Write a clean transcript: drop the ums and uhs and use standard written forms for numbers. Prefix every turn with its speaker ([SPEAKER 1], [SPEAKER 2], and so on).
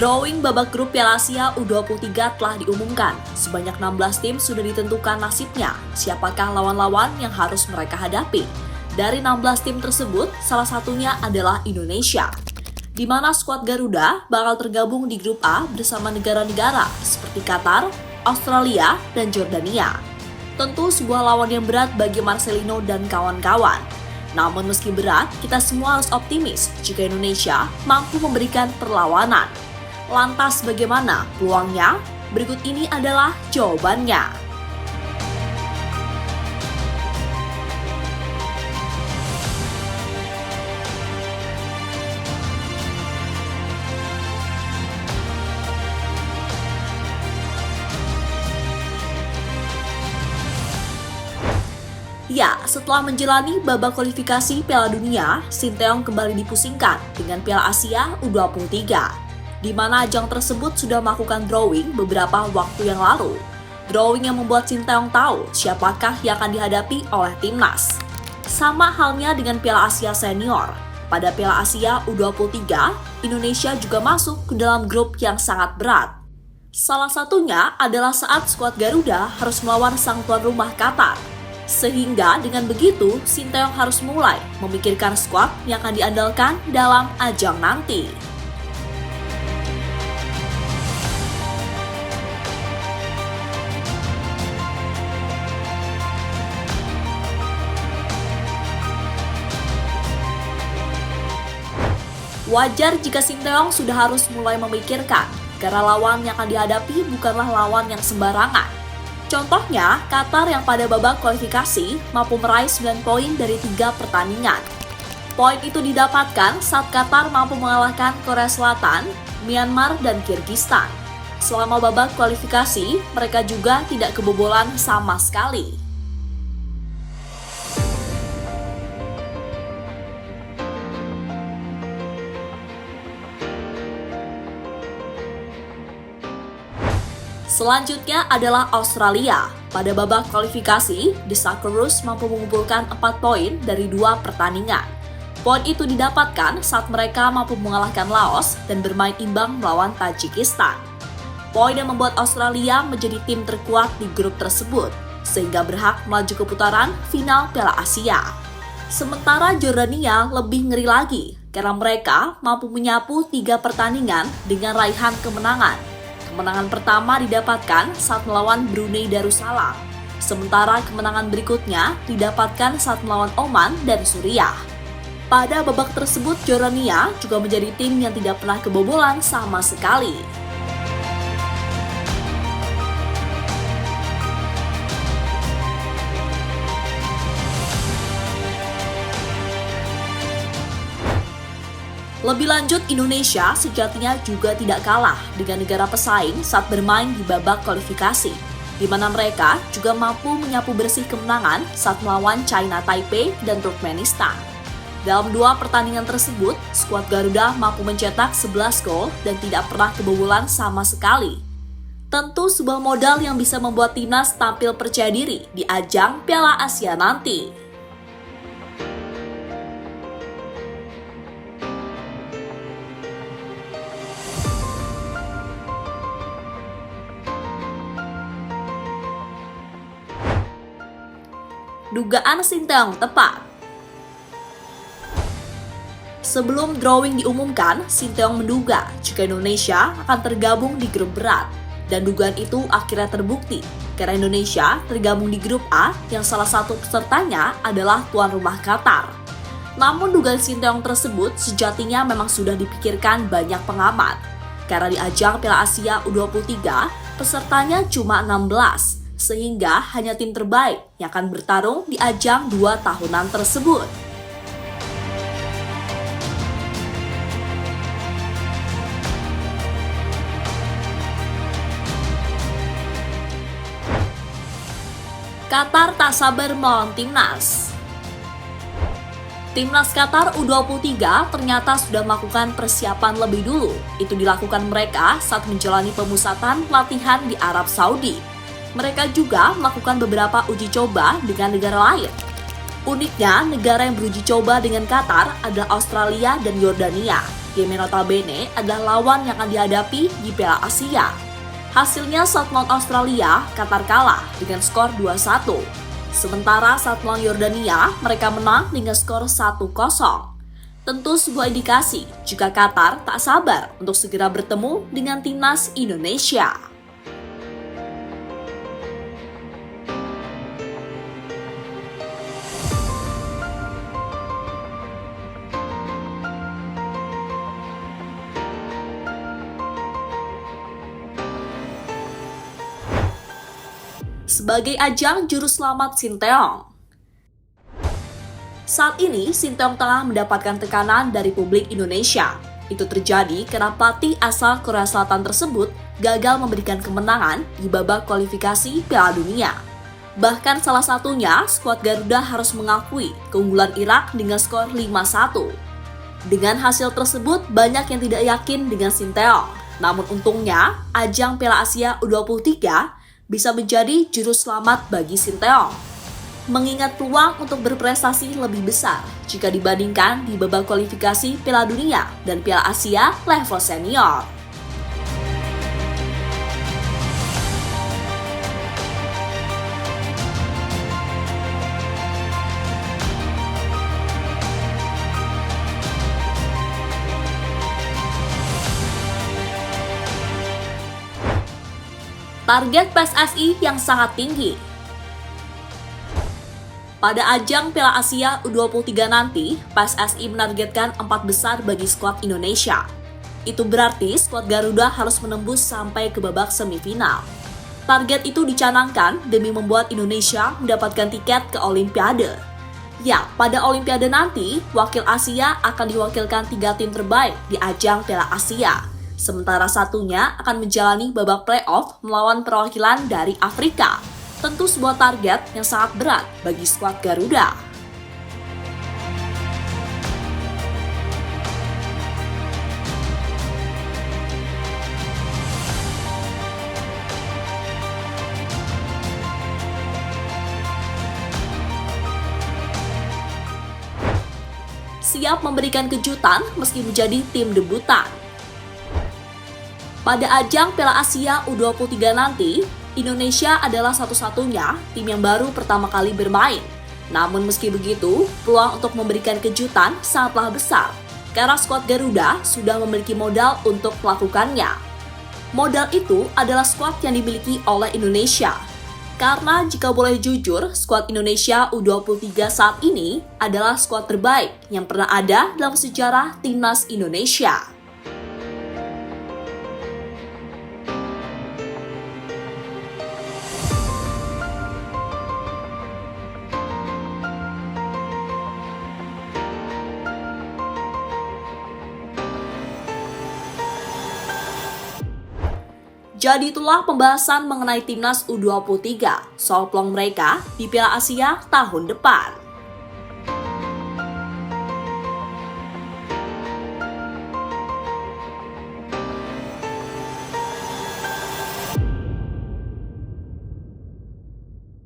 [SPEAKER 1] Drawing babak grup Piala Asia U23 telah diumumkan. Sebanyak 16 tim sudah ditentukan nasibnya. Siapakah lawan-lawan yang harus mereka hadapi? Dari 16 tim tersebut, salah satunya adalah Indonesia, di mana skuad Garuda bakal tergabung di grup A bersama negara-negara seperti Qatar, Australia, dan Jordania. Tentu sebuah lawan yang berat bagi Marcelino dan kawan-kawan. Namun meski berat, kita semua harus optimis jika Indonesia mampu memberikan perlawanan. Lantas bagaimana peluangnya? Berikut ini adalah jawabannya. Ya, setelah menjalani babak kualifikasi Piala Dunia, Sinteyong kembali dipusingkan dengan Piala Asia U23, di mana ajang tersebut sudah melakukan drawing beberapa waktu yang lalu. Drawing yang membuat Sinteyong tahu siapakah yang akan dihadapi oleh timnas. Sama halnya dengan Piala Asia Senior. Pada Piala Asia U23, Indonesia juga masuk ke dalam grup yang sangat berat. Salah satunya adalah saat skuad Garuda harus melawan sang tuan rumah Qatar. Sehingga dengan begitu, Sinteyong harus mulai memikirkan skuad yang akan diandalkan dalam ajang nanti. Wajar jika Sinteyong sudah harus mulai memikirkan, karena lawan yang akan dihadapi bukanlah lawan yang sembarangan. Contohnya, Qatar yang pada babak kualifikasi mampu meraih 9 poin dari 3 pertandingan. Poin itu didapatkan saat Qatar mampu mengalahkan Korea Selatan, Myanmar, dan Kyrgyzstan. Selama babak kualifikasi, mereka juga tidak kebobolan sama sekali. Selanjutnya adalah Australia. Pada babak kualifikasi, The Socceroos mampu mengumpulkan 4 poin dari 2 pertandingan. Poin itu didapatkan saat mereka mampu mengalahkan Laos dan bermain imbang melawan Tajikistan. Poin yang membuat Australia menjadi tim terkuat di grup tersebut, sehingga berhak melaju ke putaran final Piala Asia. Sementara Jordania lebih ngeri lagi, karena mereka mampu menyapu 3 pertandingan dengan raihan kemenangan. Kemenangan pertama didapatkan saat melawan Brunei Darussalam, sementara kemenangan berikutnya didapatkan saat melawan Oman dan Suriah. Pada babak tersebut, Jordania juga menjadi tim yang tidak pernah kebobolan sama sekali. Lebih lanjut, Indonesia sejatinya juga tidak kalah dengan negara pesaing saat bermain di babak kualifikasi, di mana mereka juga mampu menyapu bersih kemenangan saat melawan China Taipei dan Turkmenistan. Dalam 2 pertandingan tersebut, skuad Garuda mampu mencetak 11 gol dan tidak pernah kebobolan sama sekali. Tentu sebuah modal yang bisa membuat timnas tampil percaya diri di ajang Piala Asia nanti. Dugaan Sinteyong tepat. Sebelum drawing diumumkan, Sinteyong menduga jika Indonesia akan tergabung di grup berat. Dan dugaan itu akhirnya terbukti, karena Indonesia tergabung di grup A yang salah satu pesertanya adalah tuan rumah Qatar. Namun dugaan Sinteyong tersebut sejatinya memang sudah dipikirkan banyak pengamat. Karena di ajang Piala Asia U23, pesertanya cuma 16. Sehingga hanya tim terbaik yang akan bertarung di ajang 2 tahunan tersebut. Qatar tak sabar melawan timnas. Timnas Qatar U23 ternyata sudah melakukan persiapan lebih dulu. Itu dilakukan mereka saat menjalani pemusatan latihan di Arab Saudi. Mereka juga melakukan beberapa uji coba dengan negara lain. Uniknya, negara yang beruji coba dengan Qatar adalah Australia dan Yordania. game yang notabene adalah lawan yang akan dihadapi di Piala Asia. Hasilnya saat melawan Australia, Qatar kalah dengan skor 2-1. Sementara saat melawan Yordania, mereka menang dengan skor 1-0. Tentu sebuah indikasi jika Qatar tak sabar untuk segera bertemu dengan timnas Indonesia. Sebagai ajang juru selamat Sinteyong. Saat ini, Sinteyong tengah mendapatkan tekanan dari publik Indonesia. Itu terjadi karena pelatih asal Korea Selatan tersebut gagal memberikan kemenangan di babak kualifikasi Piala Dunia. Bahkan salah satunya, skuad Garuda harus mengakui keunggulan Irak dengan skor 5-1. Dengan hasil tersebut, banyak yang tidak yakin dengan Sinteyong. Namun untungnya, ajang Piala Asia U23 bisa menjadi juru selamat bagi Sinteyong, mengingat peluang untuk berprestasi lebih besar jika dibandingkan di babak kualifikasi Piala Dunia dan Piala Asia level senior. Target PSSI yang sangat tinggi. Pada ajang Piala Asia U23 nanti, PSSI menargetkan 4 besar bagi skuad Indonesia. Itu berarti skuad Garuda harus menembus sampai ke babak semifinal. Target itu dicanangkan demi membuat Indonesia mendapatkan tiket ke Olimpiade. Ya, pada Olimpiade nanti, wakil Asia akan diwakilkan 3 tim terbaik di ajang Piala Asia. Sementara satunya akan menjalani babak playoff melawan perwakilan dari Afrika. Tentu sebuah target yang sangat berat bagi skuad Garuda. Siap memberikan kejutan meski menjadi tim debutan. Pada ajang Piala Asia U23 nanti, Indonesia adalah satu-satunya tim yang baru pertama kali bermain. Namun meski begitu, peluang untuk memberikan kejutan sangatlah besar, karena skuad Garuda sudah memiliki modal untuk melakukannya. Modal itu adalah skuad yang dimiliki oleh Indonesia. Karena jika boleh jujur, skuad Indonesia U23 saat ini adalah skuad terbaik yang pernah ada dalam sejarah timnas Indonesia. Jadi itulah pembahasan mengenai timnas U23 soal peluang mereka di Piala Asia tahun depan.